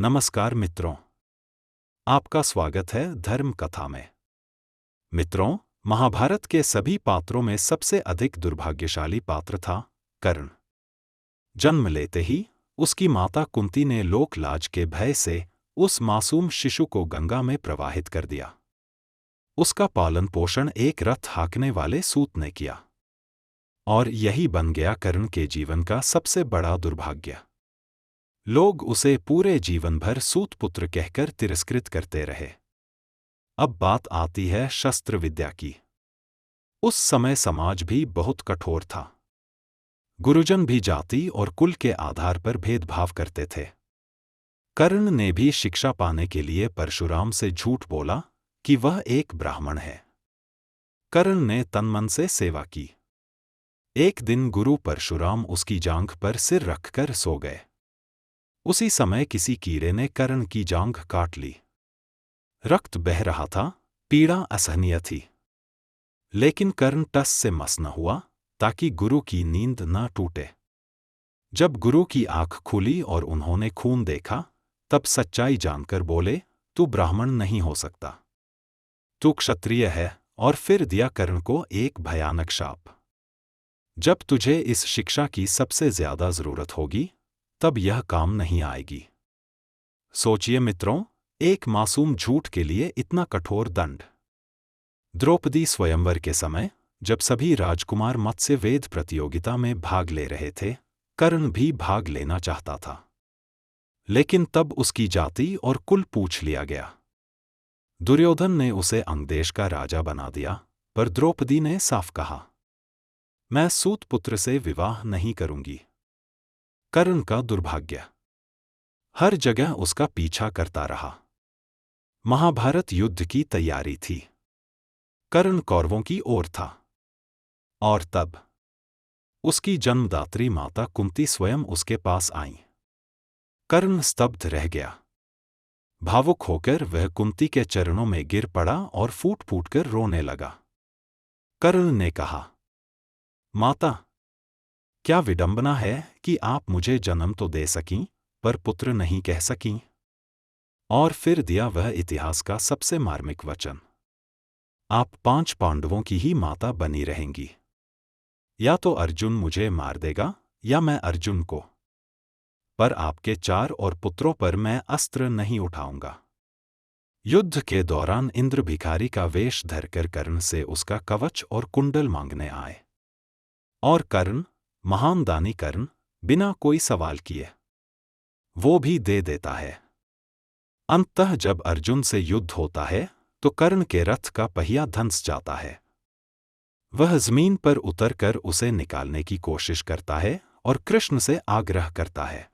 नमस्कार मित्रों, आपका स्वागत है धर्म कथा में। मित्रों, महाभारत के सभी पात्रों में सबसे अधिक दुर्भाग्यशाली पात्र था कर्ण। जन्म लेते ही उसकी माता कुंती ने लोक लाज के भय से उस मासूम शिशु को गंगा में प्रवाहित कर दिया। उसका पालन पोषण एक रथ हाँकने वाले सूत ने किया, और यही बन गया कर्ण के जीवन का सबसे बड़ा दुर्भाग्य। लोग उसे पूरे जीवन भर सूतपुत्र कहकर तिरस्कृत करते रहे। अब बात आती है शस्त्र विद्या की। उस समय समाज भी बहुत कठोर था। गुरुजन भी जाति और कुल के आधार पर भेदभाव करते थे। कर्ण ने भी शिक्षा पाने के लिए परशुराम से झूठ बोला कि वह एक ब्राह्मण है। कर्ण ने तनमन से सेवा की। एक दिन गुरु परशुराम उसकी जांघ पर सिर रखकर सो गए। उसी समय किसी कीड़े ने कर्ण की जांघ काट ली। रक्त बह रहा था, पीड़ा असहनीय थी। लेकिन कर्ण टस से मस न हुआ ताकि गुरु की नींद न टूटे। जब गुरु की आंख खुली और उन्होंने खून देखा, तब सच्चाई जानकर बोले, तू ब्राह्मण नहीं हो सकता, तू क्षत्रिय है। और फिर दिया कर्ण को एक भयानक शाप। जब तुझे इस शिक्षा की सबसे ज्यादा जरूरत होगी, तब यह काम नहीं आएगी। सोचिए मित्रों, एक मासूम झूठ के लिए इतना कठोर दंड। द्रौपदी स्वयंवर के समय, जब सभी राजकुमार मत्स्य वेद प्रतियोगिता में भाग ले रहे थे, कर्ण भी भाग लेना चाहता था। लेकिन तब उसकी जाति और कुल पूछ लिया गया। दुर्योधन ने उसे अंगदेश का राजा बना दिया, पर द्रौपदी ने साफ कहा, मैं सूतपुत्र से विवाह नहीं करूंगी। कर्ण का दुर्भाग्य हर जगह उसका पीछा करता रहा। महाभारत युद्ध की तैयारी थी। कर्ण कौरवों की ओर था। और तब उसकी जन्मदात्री माता कुंती स्वयं उसके पास आईं। कर्ण स्तब्ध रह गया। भावुक होकर वह कुंती के चरणों में गिर पड़ा और फूट फूट कर रोने लगा। कर्ण ने कहा, माता, क्या विडंबना है कि आप मुझे जन्म तो दे सकीं, पर पुत्र नहीं कह सकीं। और फिर दिया वह इतिहास का सबसे मार्मिक वचन, आप 5 पांडवों की ही माता बनी रहेंगी। या तो अर्जुन मुझे मार देगा या मैं अर्जुन को, पर आपके 4 और पुत्रों पर मैं अस्त्र नहीं उठाऊंगा। युद्ध के दौरान इंद्र भिखारी का वेश धरकर कर्ण से उसका कवच और कुंडल मांगने आए। और कर्ण, महान दानी कर्ण, बिना कोई सवाल किए वो भी दे देता है। अंततः जब अर्जुन से युद्ध होता है, तो कर्ण के रथ का पहिया धंस जाता है। वह जमीन पर उतरकर उसे निकालने की कोशिश करता है और कृष्ण से आग्रह करता है,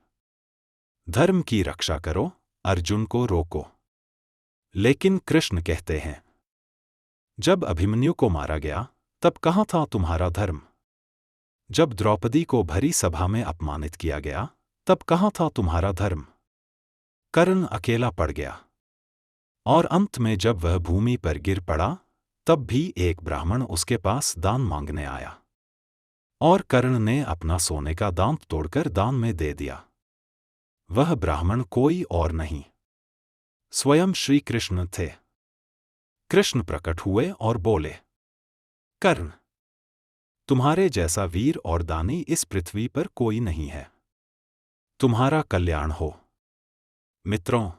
धर्म की रक्षा करो, अर्जुन को रोको। लेकिन कृष्ण कहते हैं, जब अभिमन्यु को मारा गया, तब कहाँ था तुम्हारा धर्म? जब द्रौपदी को भरी सभा में अपमानित किया गया, तब कहाँ था तुम्हारा धर्म? कर्ण अकेला पड़ गया। और अंत में जब वह भूमि पर गिर पड़ा, तब भी एक ब्राह्मण उसके पास दान मांगने आया। और कर्ण ने अपना सोने का दांत तोड़कर दान में दे दिया। वह ब्राह्मण कोई और नहीं, स्वयं श्री कृष्ण थे। कृष्ण प्रकट हुए और बोले, कर्ण, तुम्हारे जैसा वीर और दानी इस पृथ्वी पर कोई नहीं है। तुम्हारा कल्याण हो। मित्रों,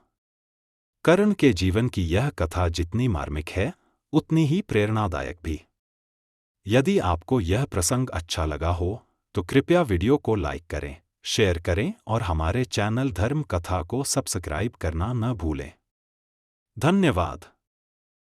कर्ण के जीवन की यह कथा जितनी मार्मिक है, उतनी ही प्रेरणादायक भी। यदि आपको यह प्रसंग अच्छा लगा हो, तो कृपया वीडियो को लाइक करें, शेयर करें और हमारे चैनल धर्म कथा को सब्सक्राइब करना न भूलें। धन्यवाद।